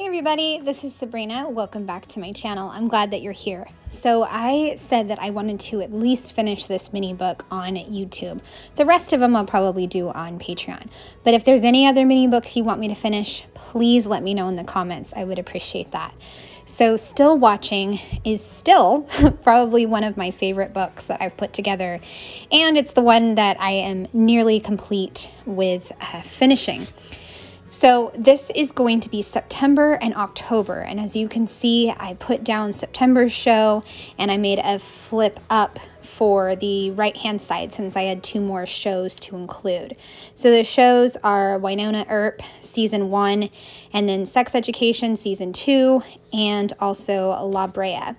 everybody, this is Sabrina. Welcome back to my channel. I'm glad that you're here. So I said that I wanted to at least finish this mini book on YouTube. The rest of them I'll probably do on Patreon. But if there's any other mini books you want me to finish, please let me know in the comments. I would appreciate that. So Still Watching is still probably one of my favorite books that I've put together. And it's the one that I am nearly complete with finishing. So this is going to be September and October, and as you can see, I put down September's show and I made a flip up for the right hand side since I had 2 more shows to include. So the shows are Wynonna Earp season 1, and then Sex Education season 2, and also La Brea.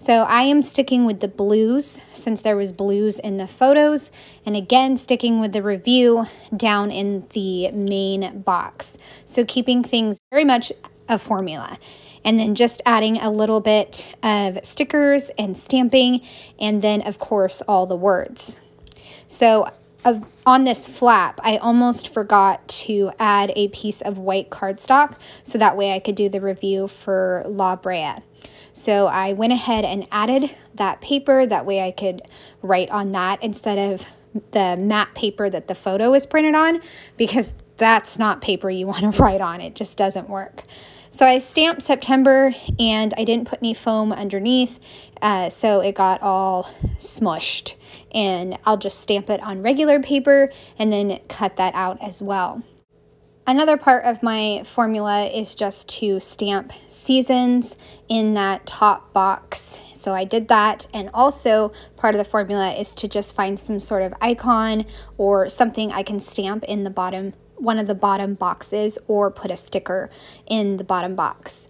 So I am sticking with the blues since there was blues in the photos, and again sticking with the review down in the main box. So keeping things very much a formula, and then just adding a little bit of stickers and stamping, and then of course all the words. So on this flap, I almost forgot to add a piece of white cardstock so that way I could do the review for La Brea. So I went ahead and added that paper, that way I could write on that instead of the matte paper that the photo is printed on, because that's not paper you want to write on. It just doesn't work. So I stamped September and I didn't put any foam underneath, so it got all smushed. And I'll just stamp it on regular paper and then cut that out as well. Another part of my formula is just to stamp seasons in that top box. So I did that, and also part of the formula is to just find some sort of icon or something I can stamp in the bottom, one of the bottom boxes, or put a sticker in the bottom box.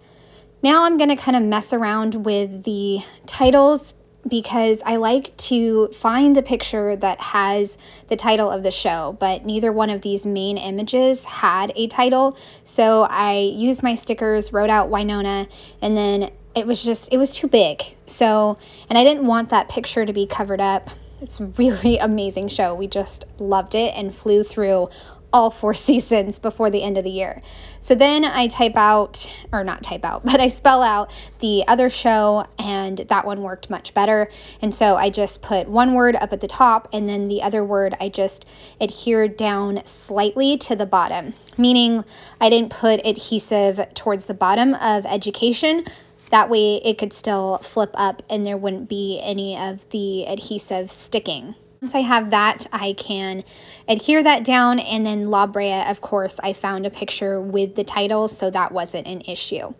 Now I'm going to kind of mess around with the titles, because I like to find a picture that has the title of the show, but neither one of these main images had a title. So I used my stickers, wrote out Wynonna, and then it was too big. So, and I didn't want that picture to be covered up. It's a really amazing show. We just loved it and flew through all 4 seasons before the end of the year. So then I I spell out the other show, and that one worked much better. And so I just put one word up at the top, and then the other word I just adhered down slightly to the bottom, meaning I didn't put adhesive towards the bottom of education. That way it could still flip up and there wouldn't be any of the adhesive sticking. Once I have that, I can adhere that down, and then La Brea, of course, I found a picture with the title, so that wasn't an issue.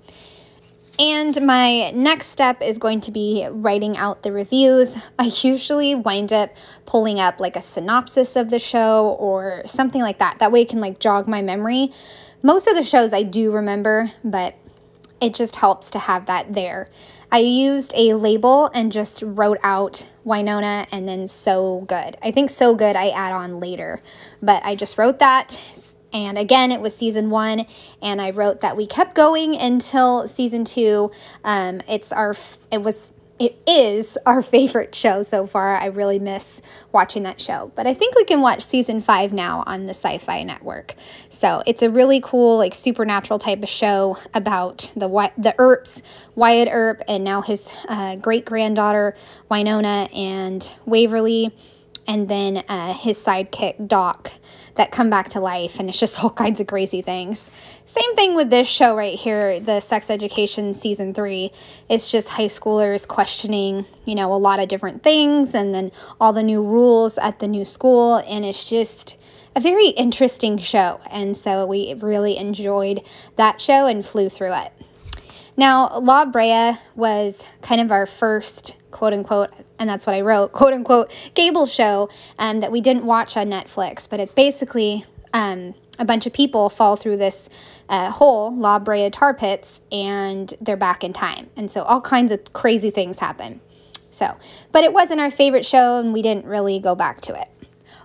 And my next step is going to be writing out the reviews. I usually wind up pulling up like a synopsis of the show or something like that. That way it can like jog my memory. Most of the shows I do remember, but it just helps to have that there. I used a label and just wrote out Wynonna and then So Good. I think So Good I add on later, but I just wrote that. And again, it was season 1, and I wrote that we kept going until season 2. It is our favorite show so far. I really miss watching that show. But I think we can watch season 5 now on the Sci-Fi Network. So it's a really cool, like supernatural type of show about the Earps, Wyatt Earp, and now his great-granddaughter Wynonna and Waverly, and then his sidekick Doc, that come back to life, and it's just all kinds of crazy things. Same thing with this show right here, the Sex Education season 3. It's just high schoolers questioning, a lot of different things, and then all the new rules at the new school, and it's just a very interesting show. And so we really enjoyed that show and flew through it. Now, La Brea was kind of our first, quote-unquote, and that's what I wrote, quote-unquote, cable show that we didn't watch on Netflix. But it's basically a bunch of people fall through this hole, La Brea tar pits, and they're back in time. And so all kinds of crazy things happen. But it wasn't our favorite show, and we didn't really go back to it.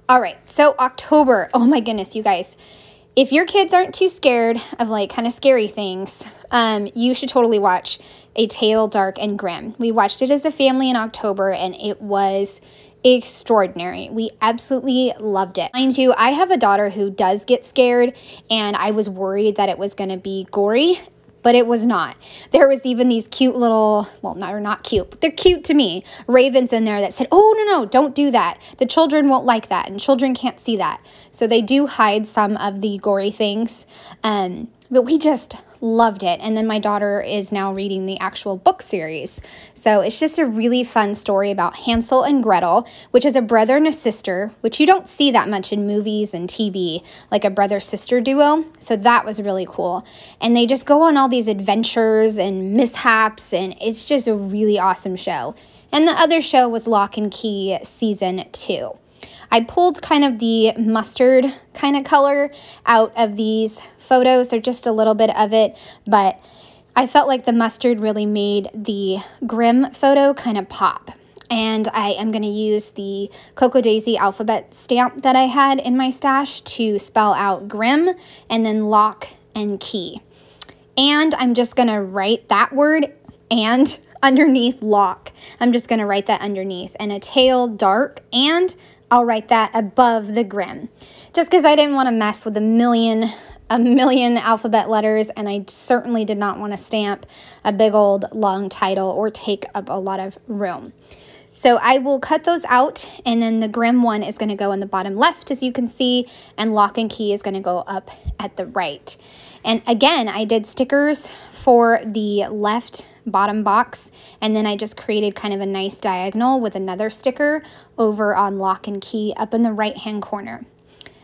All right, so October. Oh my goodness, you guys. If your kids aren't too scared of like kind of scary things, you should totally watch A Tale Dark and Grim. We watched it as a family in October, and it was extraordinary. We absolutely loved it. Mind you, I have a daughter who does get scared, and I was worried that it was going to be gory. but it was not. There was even these cute little, well, not cute, but they're cute to me, ravens in there that said, oh, no, don't do that. The children won't like that, and children can't see that. So they do hide some of the gory things, but we just loved it. And then my daughter is now reading the actual book series. So it's just a really fun story about Hansel and Gretel, which is a brother and a sister, which you don't see that much in movies and TV, like a brother-sister duo. So that was really cool. And they just go on all these adventures and mishaps, and it's just a really awesome show. And the other show was Lock and Key Season 2. I pulled kind of the mustard kind of color out of these photos. They're just a little bit of it, but I felt like the mustard really made the Grimm photo kind of pop. And I am going to use the Cocoa Daisy alphabet stamp that I had in my stash to spell out Grimm and then Lock and Key. And I'm just going to write that word and underneath lock. I'm just going to write that underneath. And a tail dark, and I'll write that above the Grimm. Just because I didn't want to mess with a million alphabet letters, and I certainly did not want to stamp a big old long title or take up a lot of room. So I will cut those out, and then the Grimm one is going to go in the bottom left, as you can see, and Lock and Key is going to go up at the right. And again, I did stickers for the left bottom box, and then I just created kind of a nice diagonal with another sticker over on Lock and Key up in the right-hand corner.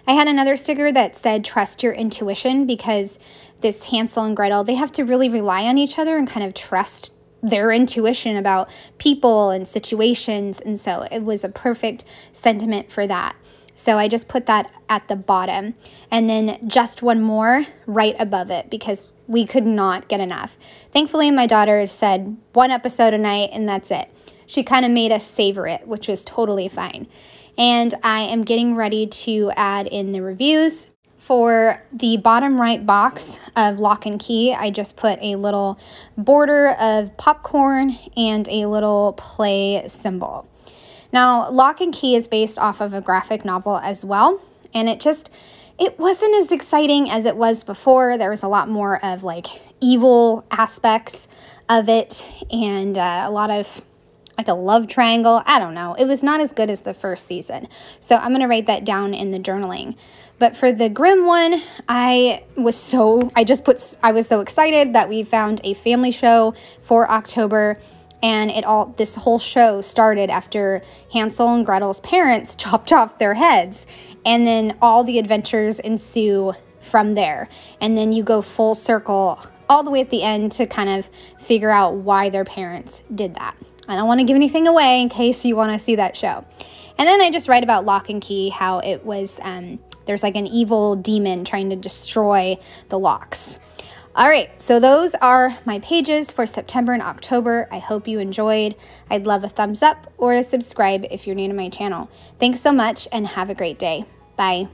I had another sticker that said, trust your intuition, because this Hansel and Gretel, they have to really rely on each other and kind of trust their intuition about people and situations. And so it was a perfect sentiment for that. So I just put that at the bottom, and then just one more right above it because we could not get enough. Thankfully, my daughter said 1 episode a night and that's it. She kind of made us savor it, which was totally fine. And I am getting ready to add in the reviews. For the bottom right box of Lock and Key, I just put a little border of popcorn and a little play symbol. Now, Lock and Key is based off of a graphic novel as well, and it wasn't as exciting as it was before. There was a lot more of like evil aspects of it, and a lot of like a love triangle. I don't know. It was not as good as the first season. So I'm going to write that down in the journaling. But for the Grimm one, I was so excited that we found a family show for October, and this whole show started after Hansel and Gretel's parents chopped off their heads, and then all the adventures ensue from there. And then you go full circle all the way at the end to kind of figure out why their parents did that. I don't want to give anything away in case you want to see that show. And then I just write about Lock and Key, how it was, there's like an evil demon trying to destroy the locks. All right, so those are my pages for September and October. I hope you enjoyed. I'd love a thumbs up or a subscribe if you're new to my channel. Thanks so much and have a great day. Bye.